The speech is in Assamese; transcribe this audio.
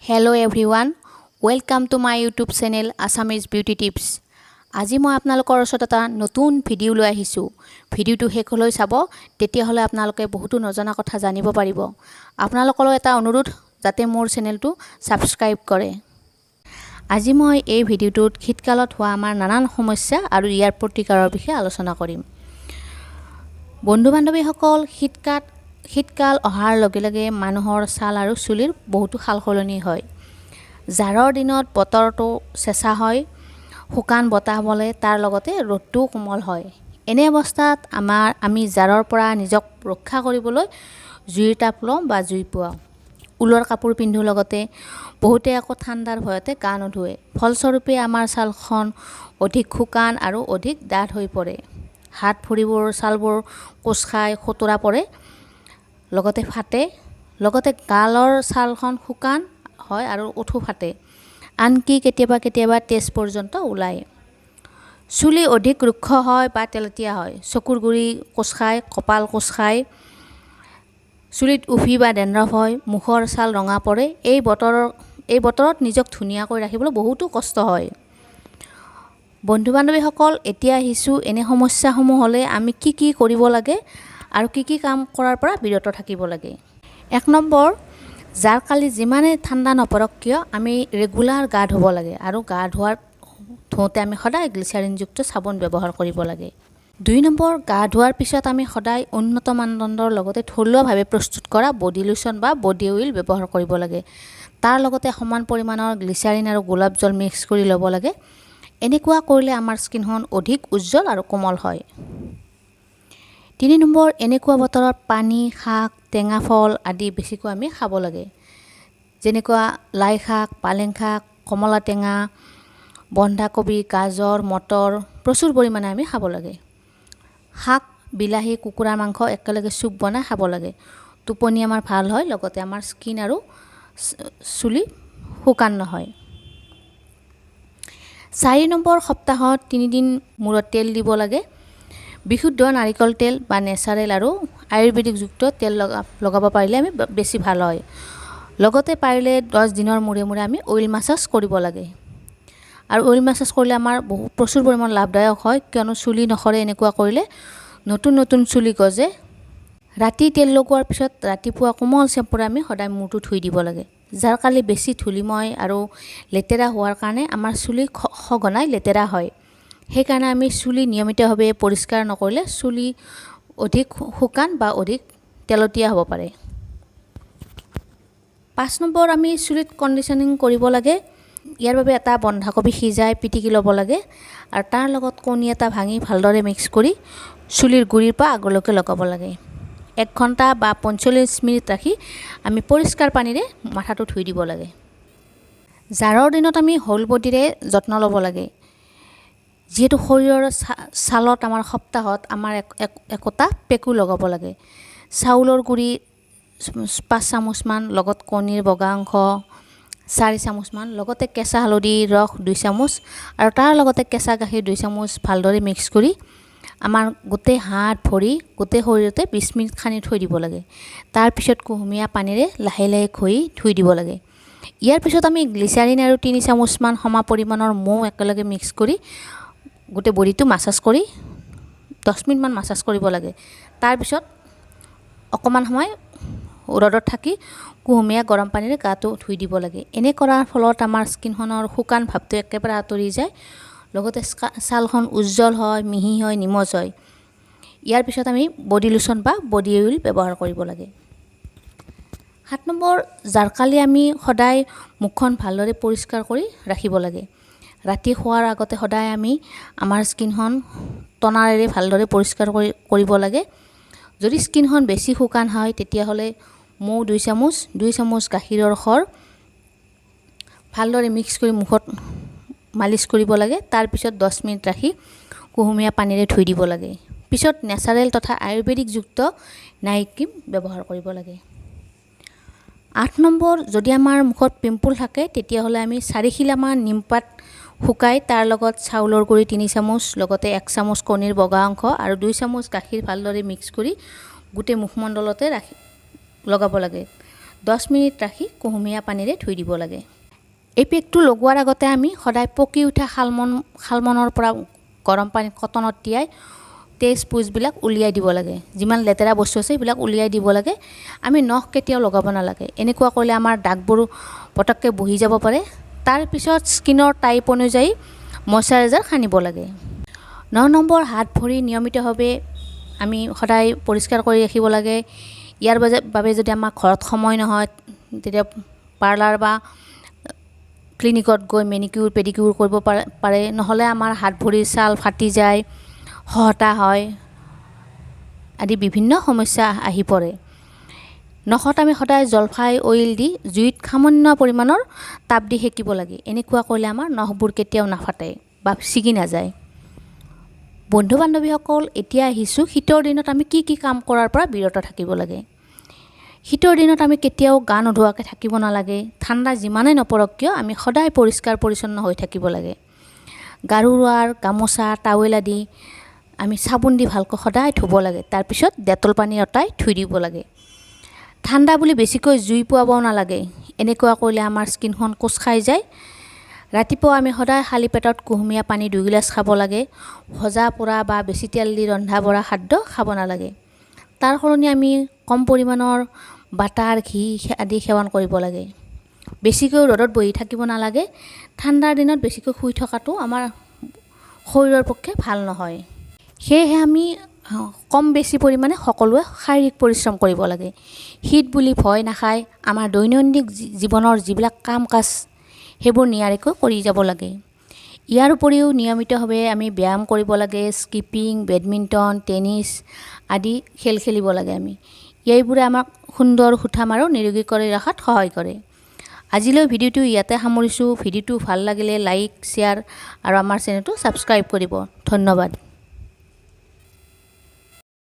Hello everyone, welcome to my YouTube channel Assamese Beauty Tips. আজি মই আপোনালোকৰ ওচৰত এটা নতুন ভিডিও লৈ আহিছো। ভিডিওটো শেষলৈ চাব, তেতিয়া হলে আপোনালোকে বহুতো নজনা কথা জানিব পাৰিব। আপোনালোকলৈ এটা অনুৰোধ যাতে মোৰ চেনেলটো সাবস্ক্ৰাইব কৰে। আজি মই এই ভিডিওটোত শীতকালত হোৱা আমাৰ নানান সমস্যা আৰু ইয়াৰ প্ৰতিকাৰৰ বিষয়ে আলোচনা কৰিম। বন্ধু-বান্ধৱীসকল, শীতকাল অহাৰ লগে লগে মানুহৰ ছাল আৰু চুলিৰ বহুতো সালসলনি হয়। জাৰৰ দিনত বতৰটো চেঁচা হয়, শুকান বতাহ বলে, তাৰ লগতে ৰ'দটো কোমল হয়। এনে অৱস্থাত আমি জাৰৰ পৰা নিজক ৰক্ষা কৰিবলৈ জুইৰ তাপ লওঁ বা জুই পুৱাওঁ। উলৰ কাপোৰ পিন্ধো, লগতে বহুতে আকৌ ঠাণ্ডাৰ ভয়তে গা নোধোৱে। ফলস্বৰূপে আমাৰ ছালখন অধিক শুকান আৰু অধিক ডাঠ হৈ পৰে। হাত ভৰিবোৰ ছালবোৰ কোচ খাই খতুৰা পৰে, লগতে ফাটে। লগতে গালৰ ছালখন শুকান হয় আৰু ওঠো ফাটে। আনকি কেতিয়াবা তেজ পৰ্যন্ত ওলায়। চুলি অধিক ৰুক্ষ হয় বা তেলতীয়া হয়। চকুৰ গুৰি কোচ খায়, কপাল কোচ খায়, চুলিত উফি বা ডেণ্ড্ৰফ হয়, মুখৰ ছাল ৰঙা পৰে। এই বতৰত নিজক ধুনীয়াকৈ ৰাখিবলৈ বহুতো কষ্ট হয়। বন্ধু-বান্ধৱীসকল, এতিয়া আহিছোঁ এনে সমস্যাসমূহ হ'লে আমি কি কৰিব লাগে আৰু কি কাম কৰাৰ পৰা বিৰত থাকিব লাগে। 1 নম্বৰ, যাৰ কালি যিমানে ঠাণ্ডা নপৰক কিয় আমি ৰেগুলাৰ গা ধুব লাগে আৰু গা ধুওঁতে আমি সদায় গ্লিচাৰিনযুক্ত চাবোন ব্যৱহাৰ কৰিব লাগে। 2 নম্বৰ, গা ধোৱাৰ পিছত আমি সদায় উন্নত মানদণ্ডৰ লগতে থলুৱাভাৱে প্ৰস্তুত কৰা বডি লোচন বা বডি অইল ব্যৱহাৰ কৰিব লাগে। তাৰ লগতে সমান পৰিমাণৰ গ্লিচাৰিন আৰু গোলাপ জল মিক্স কৰি ল'ব লাগে। এনেকুৱা কৰিলে আমাৰ স্কিনখন অধিক উজ্জ্বল আৰু কোমল হয়। 3 নম্বৰ, এনেকুৱা বতৰত পানী, শাক, টেঙা ফল আদি বেছিকৈ আমি খাব লাগে। যেনেকুৱা লাই শাক, পালেং শাক, কমলা টেঙা, বন্ধাকবি, গাজৰ, মটৰ প্ৰচুৰ পৰিমাণে আমি খাব লাগে। শাক, বিলাহী, কুকুৰাৰ মাংস একেলগে চুপ বনাই খাব লাগে। টোপনি আমাৰ ভাল হয়, লগতে আমাৰ স্কিন আৰু চুলি শুকান নহয়। 4 নম্বৰ, সপ্তাহত 3 দিন মূৰত তেল দিব লাগে। বিশুদ্ধ নাৰিকল তেল বা নেচাৰেল আৰু আয়ুৰ্বেদিকযুক্ত তেল লগাব পাৰিলে আমি বেছি ভাল হয়। লগতে পাৰিলে 10 দিনৰ মূৰে আমি অইল মাছাজ কৰিব লাগে। আৰু অইল মাছাজ কৰিলে আমাৰ প্ৰচুৰ পৰিমাণ লাভদায়ক হয়, কিয়নো চুলি নসৰে। এনেকুৱা কৰিলে নতুন চুলি গজে। ৰাতি তেল লগোৱাৰ পিছত ৰাতিপুৱা কোমল চেম্পুৰে আমি সদায় মূৰটো ধুই দিব লাগে। যাৰ কালি বেছি ধূলিময় আৰু লেতেৰা হোৱাৰ কাৰণে আমাৰ চুলি সঘনাই লেতেৰা হয়। সেইকাৰণে আমি চুলি নিয়মিতভাৱে পৰিষ্কাৰ নকৰিলে চুলি অধিক শুকান বা অধিক তেলতীয়া হ'ব পাৰে। 5 নম্বৰ, আমি চুলিত কণ্ডিশ্যনিং কৰিব লাগে। ইয়াৰ বাবে এটা বন্ধাকবি সিজাই পিটিকি ল'ব লাগে আৰু তাৰ লগত কণী এটা ভাঙি ভালদৰে মিক্স কৰি চুলিৰ গুৰিৰ পৰা আগলৈকে লগাব লাগে। 1 ঘণ্টা বা 45 মিনিট ৰাখি আমি পৰিষ্কাৰ পানীৰে মাথাটো ধুই দিব লাগে। জাৰৰ দিনত আমি হোল বডিৰে যত্ন ল'ব লাগে। যিহেতু শৰীৰৰ ছালত আমাৰ সপ্তাহত আমাৰ একোটা পেকু লগাব লাগে। চাউলৰ গুৰি 5 চামুচমান, লগত কণীৰ বগা অংশ 4 চামুচমান, লগতে কেঁচা হালধিৰ ৰস 2 চামুচ আৰু তাৰ লগতে কেঁচা গাখীৰ 2 চামুচ ভালদৰে মিক্স কৰি আমাৰ গোটেই হাত ভৰি গোটেই শৰীৰতে 20 মিনিট সানি থৈ দিব লাগে। তাৰপিছত কুহুমীয়া পানীৰে লাহে ঘঁহি ধুই দিব লাগে। ইয়াৰ পিছত আমি গ্লিচাৰিন আৰু 3 চামুচমান সম পৰিমাণৰ মৌ একেলগে মিক্স কৰি গোটেই বডিটো মাছাজ কৰি 10 মিনিটমান মাছাজ কৰিব লাগে। তাৰপিছত অকণমান সময় ৰ'দত থাকি কুহুমীয়া গৰম পানীৰে গাটো ধুই দিব লাগে। এনে কৰাৰ ফলত আমাৰ স্কিনখনৰ শুকান ভাৱটো একেবাৰে আঁতৰি যায়, লগতে ছালখন উজ্জ্বল হয়, মিহি হয়, নিমজ হয়। ইয়াৰ পিছত আমি বডি লোচন বা বডি অইল ব্যৱহাৰ কৰিব লাগে। 7 নম্বৰ, জাৰকালি আমি সদায় মুখখন ভালদৰে পৰিষ্কাৰ কৰি ৰাখিব লাগে। ৰাতি শোৱাৰ আগতে সদায় আমি আমাৰ স্কিনখন টনাৰেৰে ভালদৰে পৰিষ্কাৰ কৰিব লাগে। যদি স্কিনখন বেছি শুকান হয় তেতিয়াহ'লে মৌ 2 চামুচ গাখীৰৰ সৰ ভালদৰে মিক্স কৰি মুখত মালিচ কৰিব লাগে। তাৰপিছত 10 মিনিট ৰাখি কুহুমীয়া পানীৰে ধুই দিব লাগে। পিছত নেচাৰেল তথা আয়ুৰ্বেদিকযুক্ত নাইট ক্ৰীম ব্যৱহাৰ কৰিব লাগে। 8 নম্বৰ, যদি আমাৰ মুখত পিম্পল থাকে তেতিয়াহ'লে আমি 4 খিলামান নিমপাত শুকাই তাৰ লগত চাউলৰ গুৰি 3 চামুচ, লগতে 1 চামুচ কণীৰ বগা অংশ আৰু 2 চামুচ গাখীৰ ভালদৰে মিক্স কৰি গোটেই মুখমণ্ডলতে লগাব লাগে। 10 মিনিট ৰাখি কুহুমীয়া পানীৰে ধুই দিব লাগে। এই পেকটো লগোৱাৰ আগতে আমি সদায় পকি উঠা শালমনৰ পৰা গৰম পানীত কটনত তিয়াই তেজ পুজবিলাক উলিয়াই দিব লাগে। যিমান লেতেৰা বস্তু আছে এইবিলাক উলিয়াই দিব লাগে। আমি নখ কেতিয়াও লগাব নালাগে। এনেকুৱা কৰিলে আমাৰ দাগবোৰ পটককৈ বহি যাব পাৰে। তাৰ পিছত স্কিনৰ টাইপ অনুযায়ী ময়শ্চাৰাইজাৰ সানিব লাগে। 9 নম্বৰ, হাত ভৰি নিয়মিতভাৱে আমি সদায় পৰিষ্কাৰ কৰি ৰাখিব লাগে। ইয়াৰ বাবে যদি আমাৰ ঘৰত সময় নহয় তেতিয়া পাৰ্লাৰ বা ক্লিনিকত গৈ মেনিকিউৰ পেডিকিউৰ কৰিব পাৰে। নহ'লে আমাৰ হাত ভৰিৰ ছাল ফাটি যায়, হতা হয় আদি বিভিন্ন সমস্যা আহি পৰে। নখত আমি সদায় জলফাই অইল দি জুইত সামান্য পৰিমাণৰ তাপ দি সেকিব লাগে। এনেকুৱা কৰিলে আমাৰ নখবোৰ কেতিয়াও নাফাটে বা ছিগি নাযায়। বন্ধু বান্ধৱীসকল, এতিয়া আহিছোঁ শীতৰ দিনত আমি কি কি কাম কৰাৰ পৰা বিৰত থাকিব লাগে। শীতৰ দিনত আমি কেতিয়াও গা নোধোৱাকৈ থাকিব নালাগে। ঠাণ্ডা যিমানেই নপৰক কিয় আমি সদায় পৰিষ্কাৰ পৰিচ্ছন্ন হৈ থাকিব লাগে। গাৰু ওৱাৰ, গামোচা, টাৱেল আদি আমি চাবোন দি ভালকৈ সদায় ধুব লাগে। তাৰপিছত ডেটল পানী অতাই ধুই দিব লাগে। ঠাণ্ডা বুলি বেছিকৈ জুই পোৱাব নালাগে। এনেকুৱা কৰিলে আমাৰ স্কিনখন কোচ খাই যায়। ৰাতিপুৱা আমি সদায় খালী পেটত কুহুমীয়া পানী 2 গিলাচ খাব লাগে। ভজা পোৰা বা বেছি তেল দি ৰন্ধা বঢ়া খাদ্য খাব নালাগে। তাৰ সলনি আমি কম পৰিমাণৰ বাটাৰ, ঘি আদি সেৱন কৰিব লাগে। বেছিকৈ ৰ'দত বহি থাকিব নালাগে। ঠাণ্ডাৰ দিনত বেছিকৈ শুই থকাটো আমাৰ শৰীৰৰ পক্ষে ভাল নহয়। সেয়েহে আমি কম বেছি পৰিমাণে সকলোৱে শাৰীৰিক পৰিশ্ৰম কৰিব লাগে। শীত বুলি ভয় নাখায় আমাৰ দৈনন্দিন জীৱনৰ যিবিলাক কাম কাজ সেইবোৰ নিয়াৰিকৈ কৰি যাব লাগে। ইয়াৰ উপৰিও নিয়মিতভাৱে আমি ব্যায়াম কৰিব লাগে। স্কিপিং, বেডমিণ্টন, টেনিছ আদি খেল খেলিব লাগে আমি। এইবোৰে আমাক সুন্দৰ, সুঠাম আৰু নিৰোগী কৰি ৰখাত সহায় কৰে। আজিলৈ ভিডিঅ'টো ইয়াতে সামৰিছোঁ। ভিডিঅ'টো ভাল লাগিলে লাইক, শ্বেয়াৰ আৰু আমাৰ চেনেলটো ছাবস্ক্ৰাইব কৰিব। ধন্যবাদ।